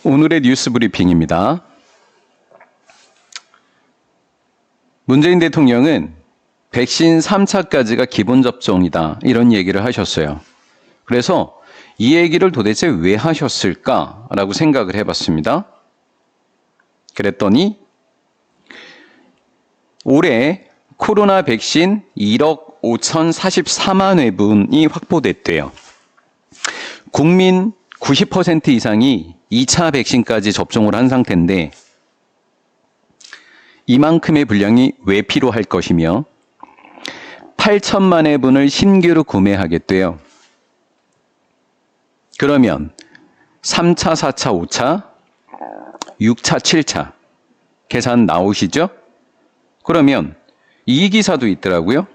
오늘의 뉴스 브리핑입니다. 문재인 대통령은 백신 3차까지가 기본 접종이다 이런 얘기를 하셨어요. 그래서 이 얘기를 도대체 왜 하셨을까라고 생각을 해봤습니다. 그랬더니 올해 코로나 백신 1억 5,044만 회분이 확보됐대요. 국민 90% 이상이 2차 백신까지 접종을 한 상태인데 이만큼의 분량이 왜 필요할 것이며 8천만 회분을 신규로 구매하겠대요. 그러면 3차, 4차, 5차, 6차, 7차 계산 나오시죠? 그러면 이 기사도 있더라고요.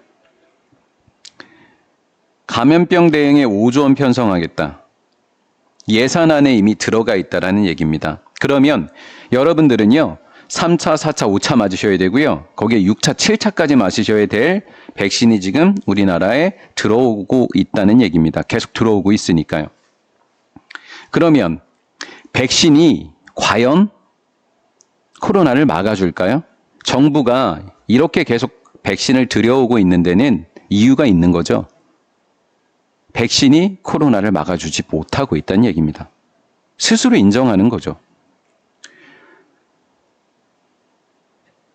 감염병 대응에 5조 원 편성하겠다. 예산안에 이미 들어가 있다라는 얘기입니다. 그러면 여러분들은요. 3차, 4차, 5차 맞으셔야 되고요. 거기에 6차, 7차까지 맞으셔야 될 백신이 지금 우리나라에 들어오고 있다는 얘기입니다. 계속 들어오고 있으니까요. 그러면 백신이 과연 코로나를 막아줄까요? 정부가 이렇게 계속 백신을 들여오고 있는 데는 이유가 있는 거죠. 백신이 코로나를 막아주지 못하고 있다는 얘기입니다. 스스로 인정하는 거죠.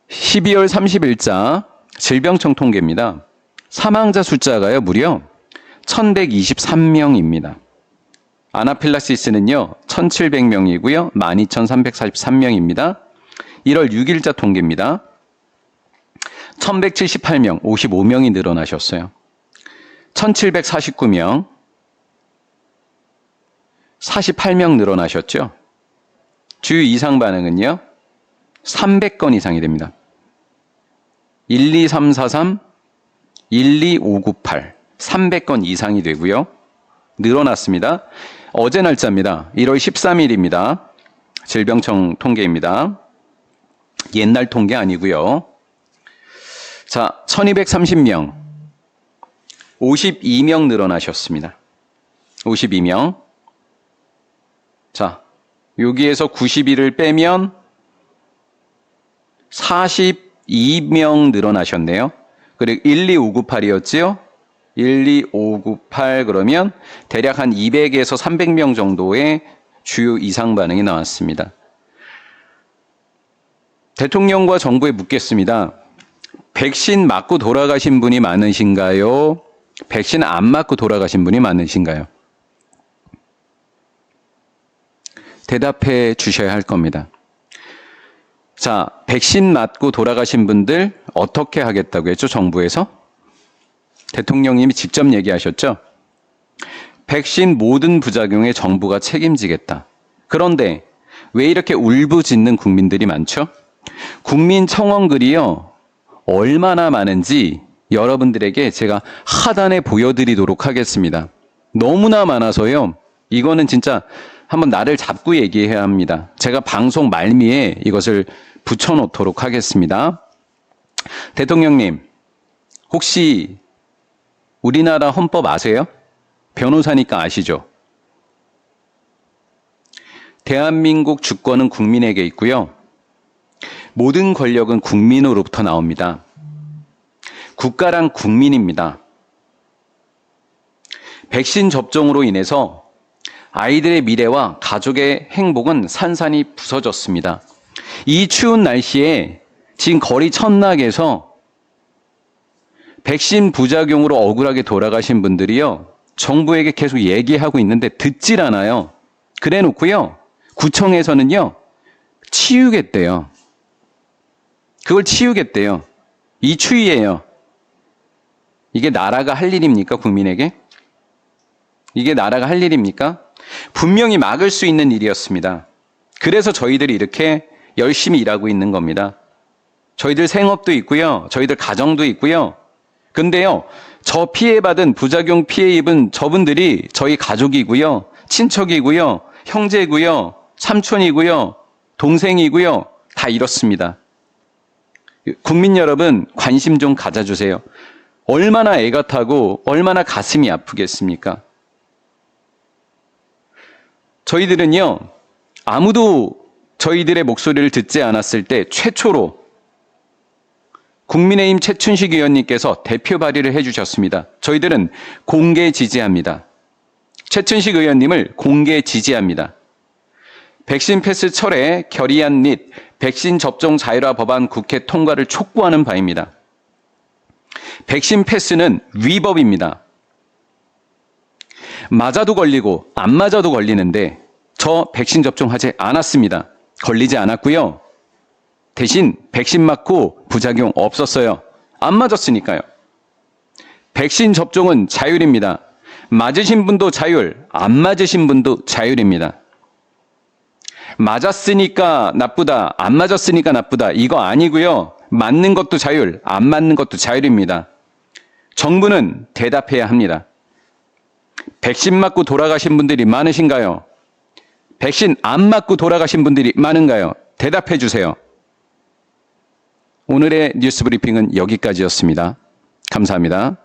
12월 30일자 질병청 통계입니다. 사망자 숫자가요, 무려 1123명입니다. 아나필락시스는요, 1700명이고요, 12343명입니다. 1월 6일자 통계입니다. 1178명, 55명이 늘어나셨어요. 1749명, 48명 늘어나셨죠. 주요 이상 반응은요, 300건 이상이 됩니다. 12343, 12598, 300건 이상이 되고요. 늘어났습니다. 어제 날짜입니다. 1월 13일입니다. 질병청 통계입니다. 옛날 통계 아니고요. 자, 1230명, 52명 늘어나셨습니다. 52명. 자, 여기에서 91을 빼면 42명 늘어나셨네요. 그리고 12598이었지요? 12598 그러면 대략 한 200에서 300명 정도의 주요 이상 반응이 나왔습니다. 대통령과 정부에 묻겠습니다. 백신 맞고 돌아가신 분이 많으신가요? 백신 안 맞고 돌아가신 분이 많으신가요? 대답해 주셔야 할 겁니다. 자, 백신 맞고 돌아가신 분들 어떻게 하겠다고 했죠, 정부에서? 대통령님이 직접 얘기하셨죠? 백신 모든 부작용에 정부가 책임지겠다. 그런데 왜 이렇게 울부짖는 국민들이 많죠? 국민 청원글이요, 얼마나 많은지 여러분들에게 제가 하단에 보여드리도록 하겠습니다. 너무나 많아서요, 이거는 진짜 한번 나를 잡고 얘기해야 합니다. 제가 방송 말미에 이것을 붙여놓도록 하겠습니다. 대통령님, 혹시 우리나라 헌법 아세요? 변호사니까 아시죠? 대한민국 주권은 국민에게 있고요. 모든 권력은 국민으로부터 나옵니다. 국가란 국민입니다. 백신 접종으로 인해서 아이들의 미래와 가족의 행복은 산산이 부서졌습니다. 이 추운 날씨에 지금 거리 천막에서 백신 부작용으로 억울하게 돌아가신 분들이요, 정부에게 계속 얘기하고 있는데 듣질 않아요. 그래 놓고요, 구청에서는요, 치우겠대요. 그걸 치우겠대요. 이 추위예요. 이게 나라가 할 일입니까, 국민에게? 이게 나라가 할 일입니까? 분명히 막을 수 있는 일이었습니다. 그래서 저희들이 이렇게 열심히 일하고 있는 겁니다. 저희들 생업도 있고요. 저희들 가정도 있고요. 근데요, 저 피해받은 부작용 피해 입은 저분들이 저희 가족이고요. 친척이고요. 형제고요. 삼촌이고요. 동생이고요. 다 이렇습니다. 국민 여러분, 관심 좀 가져주세요. 얼마나 애가 타고 얼마나 가슴이 아프겠습니까? 저희들은요, 아무도 저희들의 목소리를 듣지 않았을 때 최초로 국민의힘 최춘식 의원님께서 대표 발의를 해주셨습니다. 저희들은 공개 지지합니다. 최춘식 의원님을 공개 지지합니다. 백신 패스 철회 결의안 및 백신 접종 자율화 법안 국회 통과를 촉구하는 바입니다. 백신 패스는 위법입니다. 맞아도 걸리고 안 맞아도 걸리는데 저 백신 접종하지 않았습니다. 걸리지 않았고요. 대신 백신 맞고 부작용 없었어요. 안 맞았으니까요. 백신 접종은 자율입니다. 맞으신 분도 자율, 안 맞으신 분도 자율입니다. 맞았으니까 나쁘다, 안 맞았으니까 나쁘다 이거 아니고요. 맞는 것도 자율, 안 맞는 것도 자율입니다. 정부는 대답해야 합니다. 백신 맞고 돌아가신 분들이 많으신가요? 백신 안 맞고 돌아가신 분들이 많은가요? 대답해 주세요. 오늘의 뉴스 브리핑은 여기까지였습니다. 감사합니다.